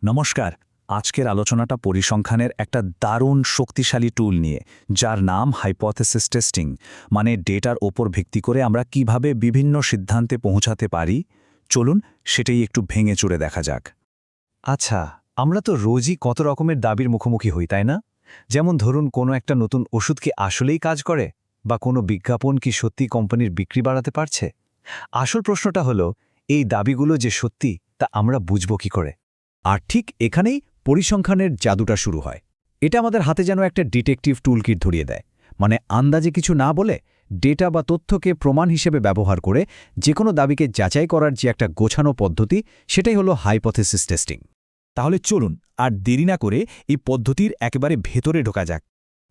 নমস্কার। আজকের আলোচনাটা পরিসংখ্যানের একটা দারুণ শক্তিশালী টুল নিয়ে, যার নাম হাইপোথেসিস টেস্টিং। মানে ডেটার ওপর ভিত্তি করে আমরা কিভাবে বিভিন্ন সিদ্ধান্তে পৌঁছাতে পারি। চলুন সেটাই একটু ভেঙে চুরে দেখা যাক। আচ্ছা, আমরা তো রোজই কত রকমের দাবির মুখোমুখি হই, তাই না? যেমন ধরুন, কোনো একটা নতুন ওষুধ কি আসলেই কাজ করে, বা কোনো বিজ্ঞাপন কি সত্যি কোম্পানির বিক্রি বাড়াতে পারছে। আসল প্রশ্নটা হলো, এই দাবিগুলো যে সত্যি তা আমরা বুঝব কি করে? আর ঠিক এখানেই পরিসংখ্যানের জাদুটা শুরু হয়। এটা আমাদের হাতে যেন একটা ডিটেকটিভ টুলকিট ধরিয়ে দেয়। মানে আন্দাজে কিছু না বলে ডেটা বা তথ্যকে প্রমাণ হিসেবে ব্যবহার করে যে কোনো দাবিকে যাচাই করার যে একটা গোছানো পদ্ধতি, সেটাই হলো হাইপোথেসিস টেস্টিং। তাহলে চলুন আর দেরি না করে এই পদ্ধতির একেবারে ভেতরে ঢোকা যাক।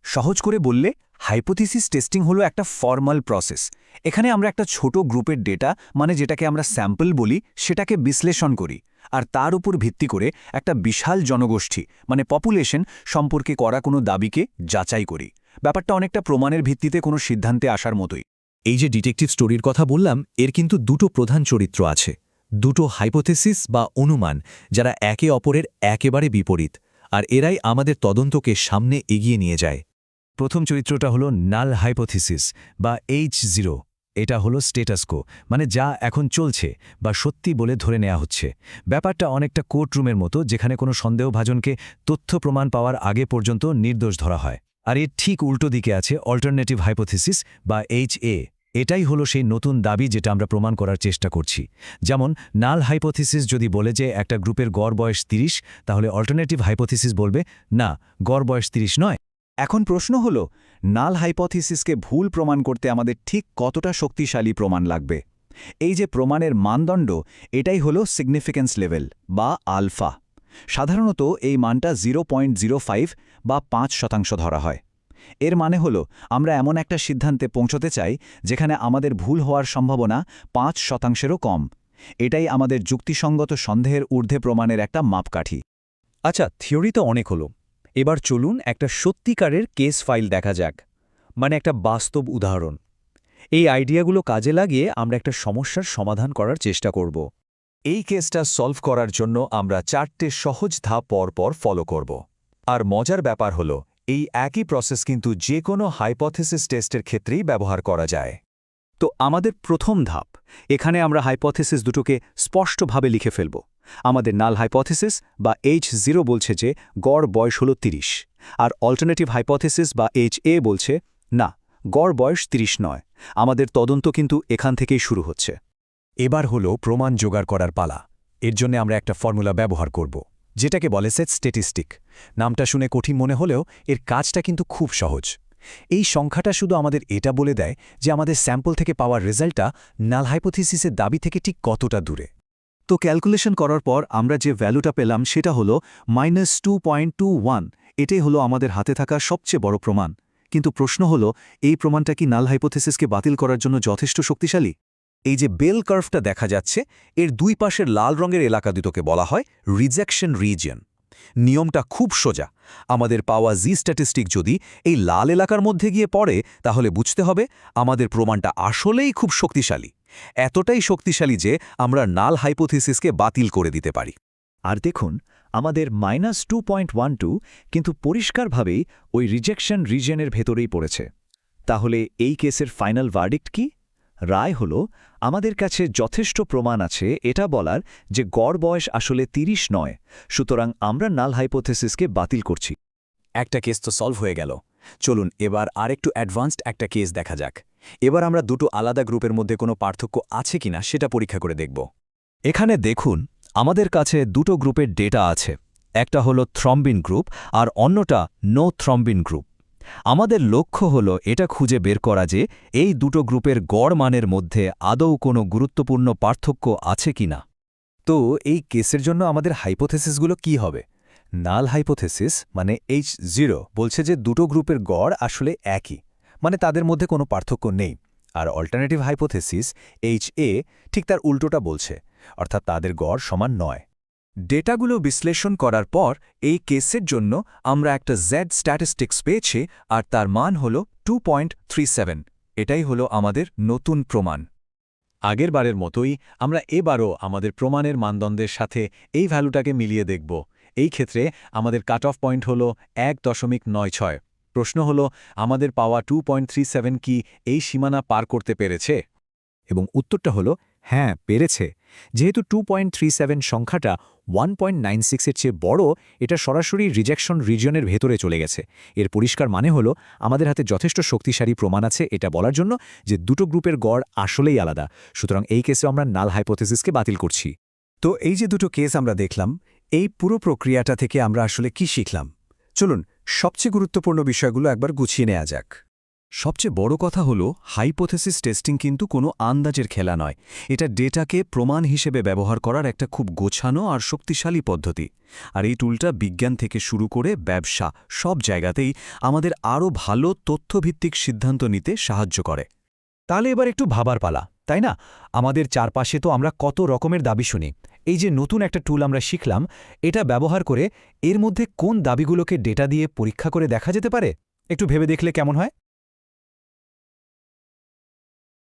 সহজ করে বললে, হাইপোথিসিস টেস্টিং হলো একটা ফর্মাল প্রসেস। এখানে আমরা একটা ছোট গ্রুপের ডেটা, মানে যেটাকে আমরা স্যাম্পল বলি, সেটাকে বিশ্লেষণ করি, আর তার উপর ভিত্তি করে একটা বিশাল জনগোষ্ঠী, মানে পপুলেশন সম্পর্কে করা কোনো দাবিকে যাচাই করি। ব্যাপারটা অনেকটা প্রমাণের ভিত্তিতে কোনো সিদ্ধান্তে আসার মতোই। এই যে ডিটেকটিভ স্টোরির কথা বললাম, এর কিন্তু দুটো প্রধান চরিত্র আছে। দুটো হাইপোথেসিস বা অনুমান, যারা একে অপরের একেবারে বিপরীত, আর এরাই আমাদের তদন্তকে সামনে এগিয়ে নিয়ে যায়। প্রথম চরিত্রটা হলো নাল হাইপোথিসিস বা H0। এটা হলো স্টেটাসকো, মানে যা এখন চলছে বা সত্যি বলে ধরে নেওয়া হচ্ছে। ব্যাপারটা অনেকটা কোর্টরুমের মতো, যেখানে কোনো সন্দেহভাজনকে তথ্য প্রমাণ পাওয়ার আগে পর্যন্ত নির্দোষ ধরা হয়। আর এর ঠিক উল্টো দিকে আছে অল্টারনেটিভ হাইপোথিসিস বা HA। এটাই হলো সেই নতুন দাবি যেটা আমরা প্রমাণ করার চেষ্টা করছি। যেমন নাল হাইপোথিসিস যদি বলে যে একটা গ্রুপের গড় বয়স 30, তাহলে অল্টারনেটিভ হাইপোথিসিস বলবে না, গড় বয়স 30 নয়। এখন প্রশ্ন হলো, নাল হাইপোথিসিসকে ভুল প্রমাণ করতে আমাদের ঠিক কতটা শক্তিশালী প্রমাণ লাগবে? এই যে প্রমাণের মানদণ্ড, এটাই হলো সিগনিফিক্যান্স লেভেল বা আলফা। সাধারণত এই মানটা 0.05 বা 5% ধরা হয়। এর মানে হলো, আমরা এমন একটা সিদ্ধান্তে পৌঁছতে চাই যেখানে আমাদের ভুল হওয়ার সম্ভাবনা 5%-এরও কম। এটাই আমাদের যুক্তিসঙ্গত সন্দেহের ঊর্ধ্বে প্রমাণের একটা মাপকাঠি। আচ্ছা, থিওরি তো অনেক হলো। এবার চলুন একটা সত্যিকারের কেস ফাইল দেখা যাক, মানে একটা বাস্তব উদাহরণ। এই আইডিয়াগুলো কাজে লাগিয়ে আমরা একটা সমস্যার সমাধান করার চেষ্টা করব। এই কেসটা সলভ করার জন্য আমরা 4টে সহজ ধাপ পর ফলো করব। আর মজার ব্যাপার হলো, এই একই প্রসেস কিন্তু যে কোনো হাইপোথেসিস টেস্টের ক্ষেত্রেই ব্যবহার করা যায়। তো আমাদের প্রথম ধাপ, এখানে আমরা হাইপোথেসিস দুটোকে স্পষ্টভাবে লিখে ফেলব। আমাদের নাল হাইপোথেসিস বা H0 বলছে যে গড় বয়স হল 30, আর অল্টারনেটিভ হাইপোথেসিস বা HA বলছে না, গড় বয়স 30 নয়। আমাদের তদন্ত কিন্তু এখান থেকেই শুরু হচ্ছে। এবার হলো প্রমাণ জোগাড় করার পালা। এর জন্য আমরা একটা ফর্মুলা ব্যবহার করব, যেটাকে বলে সেট স্ট্যাটিস্টিক। নামটা শুনে কঠিন মনে হলেও এর কাজটা কিন্তু খুব সহজ। এই সংখ্যাটা শুধু আমাদের এটা বলে দেয় যে আমাদের স্যাম্পল থেকে পাওয়ার রেজাল্টটা নাল হাইপোথিসিসের দাবি থেকে ঠিক কতটা দূরে। তো ক্যালকুলেশন করার পর আমরা যে ভ্যালুটা পেলাম সেটা হলো -2.21। এটাই হলো আমাদের হাতে থাকা সবচেয়ে বড় প্রমাণ। কিন্তু প্রশ্ন হলো, এই প্রমাণটা কি নাল হাইপোথিসিসকে বাতিল করার জন্য যথেষ্ট শক্তিশালী? এই যে বেল কার্ভটা দেখা যাচ্ছে, এর দুই পাশের লাল রঙের এলাকা দুটোকে বলা হয় রিজেকশন রিজিয়ন। নিয়মটা খুব সোজা। আমাদের পাওয়া জি স্ট্যাটিস্টিক যদি এই লাল এলাকার মধ্যে গিয়ে পড়ে, তাহলে বুঝতে হবে আমাদের প্রমাণটা আসলেই খুব শক্তিশালী। এতটাই শক্তিশালী যে আমরা নাল হাইপোথিসিসকে বাতিল করে দিতে পারি। আর দেখুন, আমাদের -2.12 কিন্তু পরিষ্কারভাবেই ওই রিজেকশন রিজিয়নের ভেতরেই পড়েছে। তাহলে এই কেসের ফাইনাল ভার্ডিক্ট কি? রায় হলো, আমাদের কাছে যথেষ্ট প্রমাণ আছে এটা বলার যে গড় বয়স আসলে 30 নয়, সুতরাং আমরা নাল হাইপোথেসিসকে বাতিল করছি। একটা কেস তো সলভ হয়ে গেল। চলুন এবার আরেকটু অ্যাডভান্সড একটা কেস দেখা যাক। এবার আমরা দুটো আলাদা গ্রুপের মধ্যে কোনো পার্থক্য আছে কিনা সেটা পরীক্ষা করে দেখব। এখানে দেখুন, আমাদের কাছে দুটো গ্রুপের ডেটা আছে। একটা হলো থ্রম্বিন গ্রুপ আর অন্যটা নো থ্রম্বিন গ্রুপ। আমাদের লক্ষ্য হলো এটা খুঁজে বের করা যে এই দুটো গ্রুপের গড় মানের মধ্যে আদৌ কোনো গুরুত্বপূর্ণ পার্থক্য আছে কিনা। তো এই কেসের জন্য আমাদের হাইপোথেসিসগুলো কি হবে? নাল হাইপোথেসিস মানে H0 বলছে যে দুটো গ্রুপের গড় আসলে একই, মানে তাদের মধ্যে কোনো পার্থক্য নেই। আর অল্টারনেটিভ হাইপোথেসিস HA ঠিক তার উল্টোটা বলছে, অর্থাৎ তাদের গড় সমান নয়। ডেটাগুলো বিশ্লেষণ করার পর এই কেসের জন্য আমরা একটা জেড স্ট্যাটিস্টিক্স পেয়েছি, আর তার মান হল 2.37। এটাই হলো আমাদের নতুন প্রমাণ। আগের বারের মতোই আমরা এবারও আমাদের প্রমাণের মানদণ্ডের সাথে এই ভ্যালুটাকে মিলিয়ে দেখব। এই ক্ষেত্রে আমাদের কাট অফ পয়েন্ট হল 1.96। প্রশ্ন হল আমাদের পাওয়া 2.37 কি এই সীমানা পার করতে পেরেছে? এবং উত্তরটা হলো হ্যাঁ, পেরেছে। যেহেতু 2.37 সংখ্যাটা 1.96-এর চেয়ে বড়, এটা সরাসরি রিজেকশন রিজিয়নের ভেতরে চলে গেছে। এর পরিষ্কার মানে হলো আমাদের হাতে যথেষ্ট শক্তিশালী প্রমাণ আছে এটা বলার জন্য যে দুটো গ্রুপের গড় আসলেই আলাদা। সুতরাং এই কেসে আমরা নাল হাইপোথেসিসকে বাতিল করছি। তো এই যে দুটো কেস আমরা দেখলাম, এই পুরো প্রক্রিয়াটা থেকে আমরা আসলে কি শিখলাম? চলুন সবচেয়ে গুরুত্বপূর্ণ বিষয়গুলো একবার গুছিয়ে নেওয়া যাক। সবচেয়ে বড় কথা হলো হাইপোথেসিস টেস্টিং কিন্তু কোনো আন্দাজের খেলা নয়। এটা ডেটাকে প্রমাণ হিসেবে ব্যবহার করার একটা খুব গোছানো আর শক্তিশালী পদ্ধতি। আর এই টুলটা বিজ্ঞান থেকে শুরু করে ব্যবসা সব জায়গাতেই আমাদের আরও ভালো তথ্যভিত্তিক সিদ্ধান্ত নিতে সাহায্য করে। তাহলে এবার একটু ভাবার পালা, তাই না? আমাদের চারপাশে তো আমরা কত রকমের দাবি শুনি। এই যে নতুন একটা টুল আমরা শিখলাম, এটা ব্যবহার করে এর মধ্যে কোন দাবিগুলোকে ডেটা দিয়ে পরীক্ষা করে দেখা যেতে পারে? একটু ভেবে দেখলে কেমন হয়?